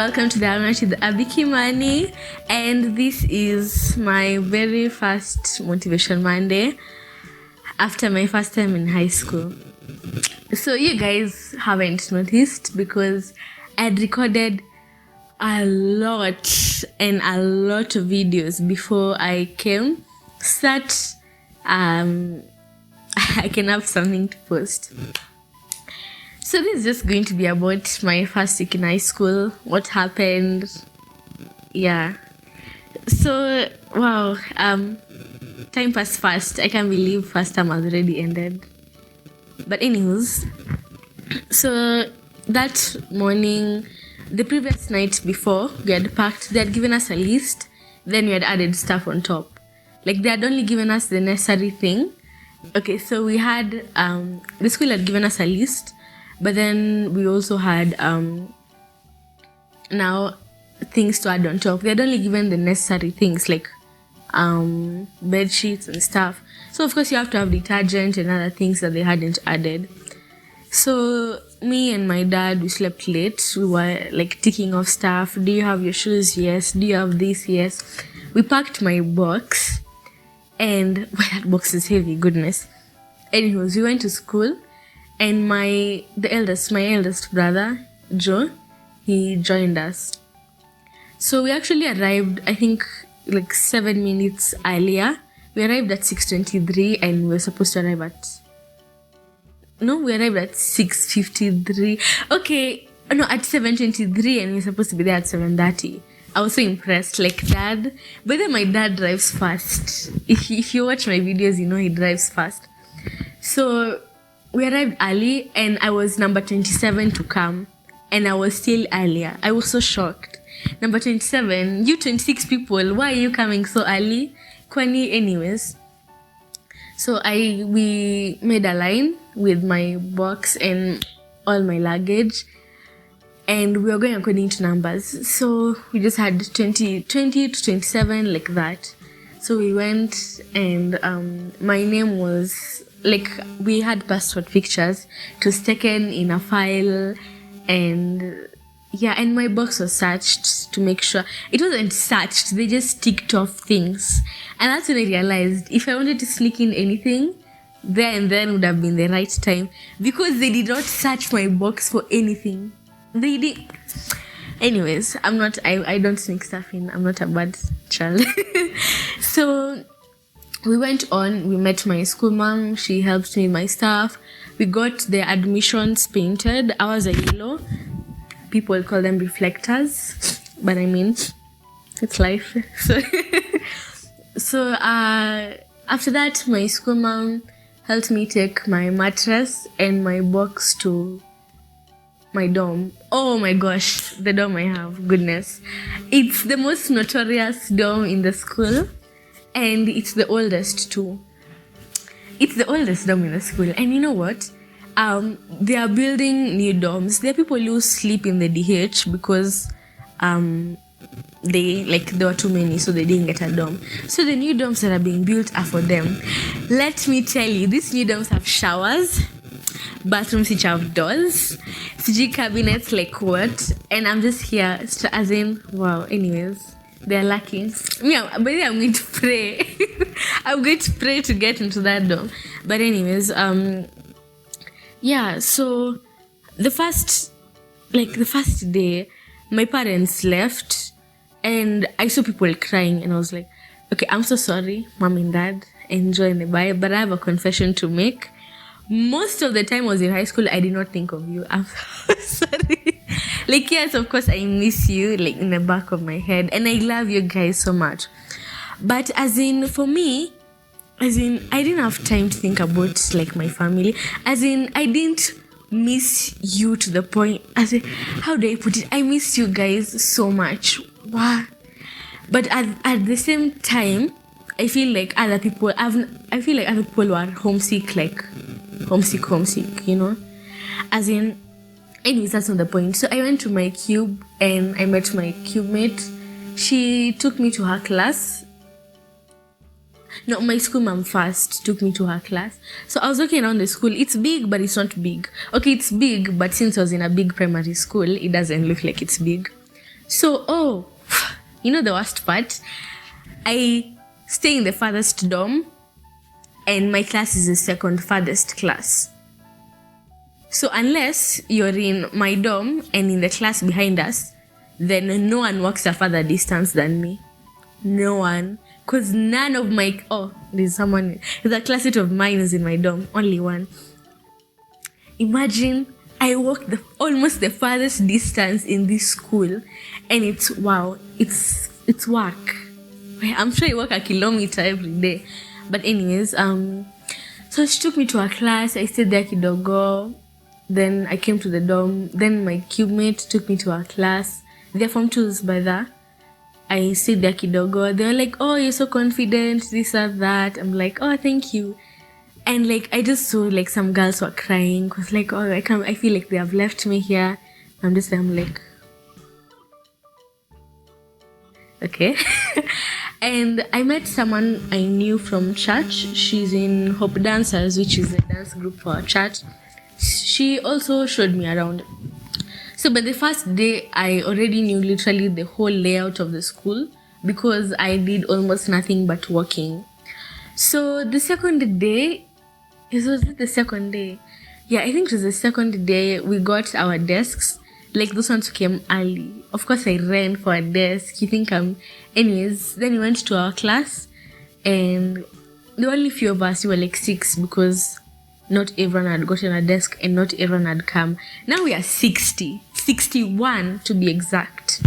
welcome to the Hangout with Kimani, and this is my very first Motivation Monday after my first time in high school. So you guys haven't noticed because I had recorded a lot of videos before I came, so that I can have something to post. So this is just going to be about my first week in high school, what happened. Yeah. So wow, time passed fast. I can't believe first term has already ended. But anyways, so that morning, the previous night before, we had packed, they had given us a list, then we had added stuff on top. Like they had only given us the necessary thing. Okay, so we had, the school had given us a list, but then we also had now things to add on top. They had only given the necessary things like bed sheets and stuff. So of course you have to have detergent and other things that they hadn't added. So me and my dad, we slept late. We were like ticking off stuff. Do you have your shoes? Yes. Do you have this? Yes. We packed my box, and well, that box is heavy. Goodness. Anyways, we went to school. And my eldest brother, Joe, he joined us. So we actually arrived, I think, like 7 minutes earlier. We arrived at 6:23 and we were supposed to arrive we arrived at 6:53. Okay, no, at 7:23 and we were supposed to be there at 7:30. I was so impressed, like dad. But then my dad drives fast. If you watch my videos, you know he drives fast. So we arrived early and I was number 27 to come, and I was still earlier. I was so shocked. Number 27, you 26 people, why are you coming so early? Kwani, anyways. So we made a line with my box and all my luggage, and we were going according to numbers. So we just had 20 to 27, like that. So we went, and my name was, like, we had passport pictures. It was taken in a file, and yeah, and my box was searched to make sure. It wasn't searched, they just ticked off things. And that's when I realized if I wanted to sneak in anything, there and then would have been the right time, because they did not search my box for anything. They did. Anyways, I don't sneak stuff in. I'm not a bad child. So we went on, we met my school mom, she helped me with my stuff. We got the admissions painted. Ours are yellow. People call them reflectors, but I mean, it's life. So after that, my school mom helped me take my mattress and my box to my dorm. Oh my gosh, the dorm I have, goodness. It's the most notorious dorm in the school. And it's the oldest too. It's the oldest dorm in the school. And you know what? They are building new dorms. There are people who sleep in the DH because there were too many, so they didn't get a dorm. So the new dorms that are being built are for them. Let me tell you, these new dorms have showers, bathrooms which have doors, CG cabinets, like what? And I'm just here, as in, wow, anyways. They're lucky. Yeah, but I'm going to pray. I'm going to pray to get into that dorm. But anyways, yeah, so the first day, my parents left and I saw people crying, and I was like, okay, I'm so sorry, mom and dad, enjoy the bye, but I have a confession to make. Most of the time I was in high school, I did not think of you. I'm sorry. Like, yes, of course, I miss you, like, in the back of my head. And I love you guys so much. But for me, I didn't have time to think about, like, my family. I didn't miss you to the point. How do I put it? I miss you guys so much. Wow. But at the same time, I feel like other people were homesick, like, homesick, you know? Anyways, that's not the point. So I went to my cube and I met my cube mate. She took me to her class. No, my school mom first took me to her class. So I was walking around the school. It's big, but it's not big. Okay, it's big, but since I was in a big primary school, it doesn't look like it's big. So, you know the worst part? I stay in the farthest dorm, and my class is the second farthest class. So unless you're in my dorm and in the class behind us, then no one walks a further distance than me. No one. Because none of my... there's a classmate of mine is in my dorm. Only one. Imagine I walk almost the farthest distance in this school, and it's work. I'm sure I walk a kilometer every day. But anyways, so she took me to her class. I stayed there kidogo. Then I came to the dorm. Then my cube mate took me to her class. They're from twos by that. I stayed there kidogo. They were like, oh, you're so confident, this or that. I'm like, oh, thank you. And like, I just saw like some girls were crying. Cause like, oh, I feel like they have left me here. I'm like, okay. And I met someone I knew from church. She's in Hope Dancers, which is a dance group for our church. She also showed me around. So by the first day, I already knew literally the whole layout of the school because I did almost nothing but walking. So the second day, was it the second day? Yeah, I think it was the second day we got our desks. Like those ones came early. Of course, I ran for a desk. You think anyways, then we went to our class and there were only few of us. We were like 6 because not everyone had gotten a desk and not everyone had come. Now we are 61 to be exact.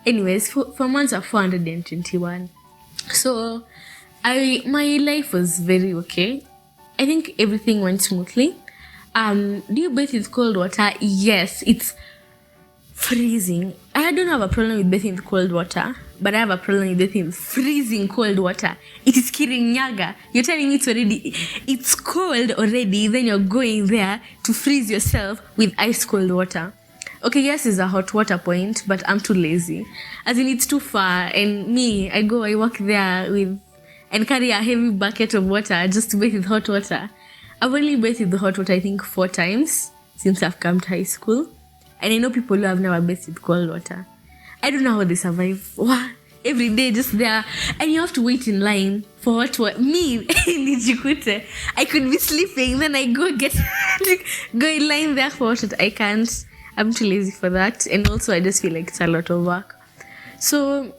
Anyways, for months are 421. So my life was very okay. I think everything went smoothly. Do you bathe with cold water? Yes, it's freezing. I don't have a problem with bathing with cold water, but I have a problem with bathing with freezing cold water. It is Kirinyaga. You're telling me it's cold already, then you're going there to freeze yourself with ice cold water. Okay, yes, it's a hot water point, but I'm too lazy. As in, it's too far, and me, I walk there and carry a heavy bucket of water just to bathe with hot water. I've only bathed with the hot water, I think, 4 times since I've come to high school. And I know people who have never bathed with cold water. I don't know how they survive. Every day just there. And you have to wait in line for hot water. Me, Nijikute, I could be sleeping, then I go in line there for hot water. I can't. I'm too lazy for that. And also I just feel like it's a lot of work. So,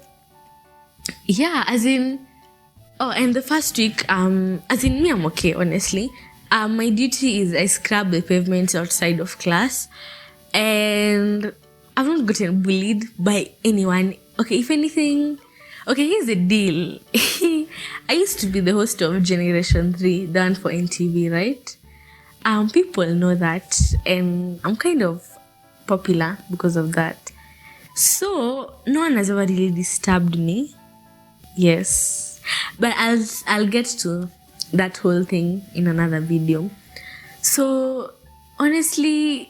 yeah, and the first week, me, I'm okay, honestly. My duty is I scrub the pavements outside of class. And I've not gotten bullied by anyone. Okay, if anything... Okay, here's the deal. I used to be the host of Generation 3, the one for NTV, right? People know that. And I'm kind of popular because of that. So, no one has ever really disturbed me. Yes. But I'll get to that whole thing in another video. So, honestly...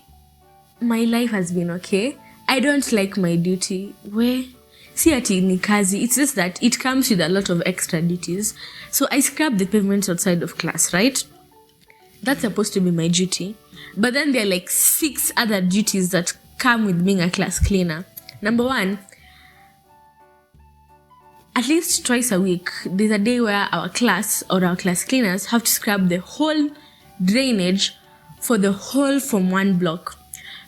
my life has been okay. I don't like my duty. Si ati ni kazi. It's just that it comes with a lot of extra duties. So I scrub the pavements outside of class, right? That's supposed to be my duty. But then there are like 6 other duties that come with being a class cleaner. Number 1, at least twice a week, there's a day where our class or our class cleaners have to scrub the whole drainage for the whole from 1 block.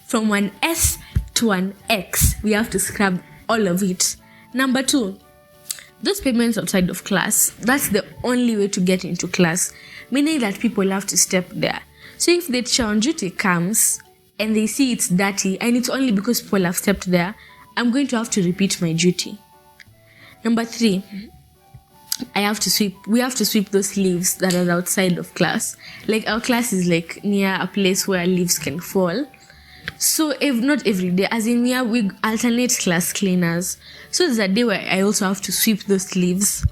From 1S to 1X, we have to scrub all of it. Number 2, those pavements outside of class, that's the only way to get into class, meaning that people have to step there. So if the teacher on duty comes and they see it's dirty and it's only because people have stepped there, I'm going to have to repeat my duty. Number 3, we have to sweep those leaves that are outside of class. Like our class is like near a place where leaves can fall. So if not every day, as in we alternate class cleaners. So there's a day where I also have to sweep those leaves,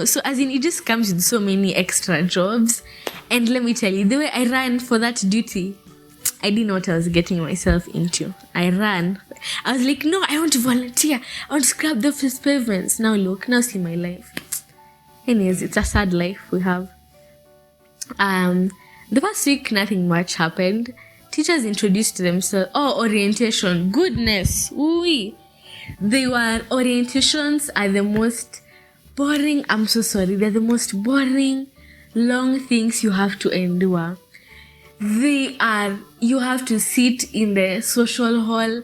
so as in it just comes with so many extra jobs. And let me tell you, the way I ran for that duty, I didn't know what I was getting myself into. I ran. I was like, no, I want to volunteer. I want to scrub the first pavements. Now see my life. Anyways, it's a sad life we have. The first week, nothing much happened. Teachers introduced themselves. Orientation. Goodness. Ooh. They were orientations are the most boring. I'm so sorry. They're the most boring, long things you have to endure. You have to sit in the social hall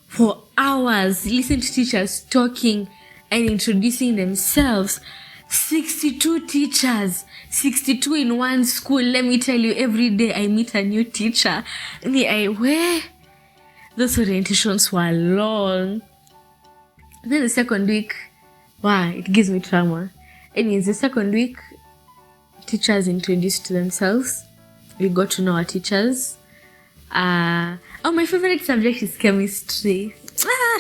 for hours, listen to teachers talking and introducing themselves. 62 teachers, 62 in one school. Let me tell you, every day I meet a new teacher. Those orientations were long. Then the second week, wow, it gives me trauma. Anyways, the second week, teachers introduced themselves. We got to know our teachers. My favorite subject is chemistry.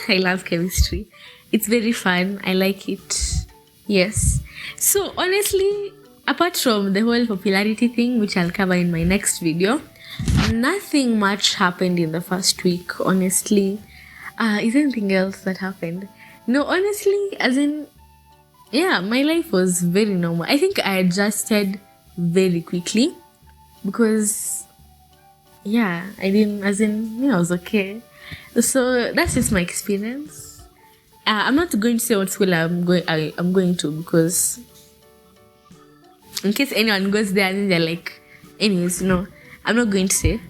I love chemistry. It's very fun. I like it. Yes. So honestly, apart from the whole popularity thing, which I'll cover in my next video, nothing much happened in the first week, honestly. Is there anything else that happened? No, honestly, my life was very normal. I think I adjusted very quickly because, I was okay. So that's just my experience. I'm not going to say what school I'm going to, because in case anyone goes there and they're like, anyways, no, I'm not going to say,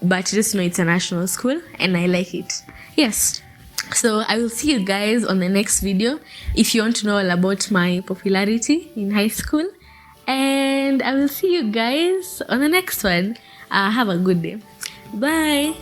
but just know it's a national school and I like it. Yes. So I will see you guys on the next video if you want to know all about my popularity in high school. And I will see you guys on the next one. Have a good day. Bye.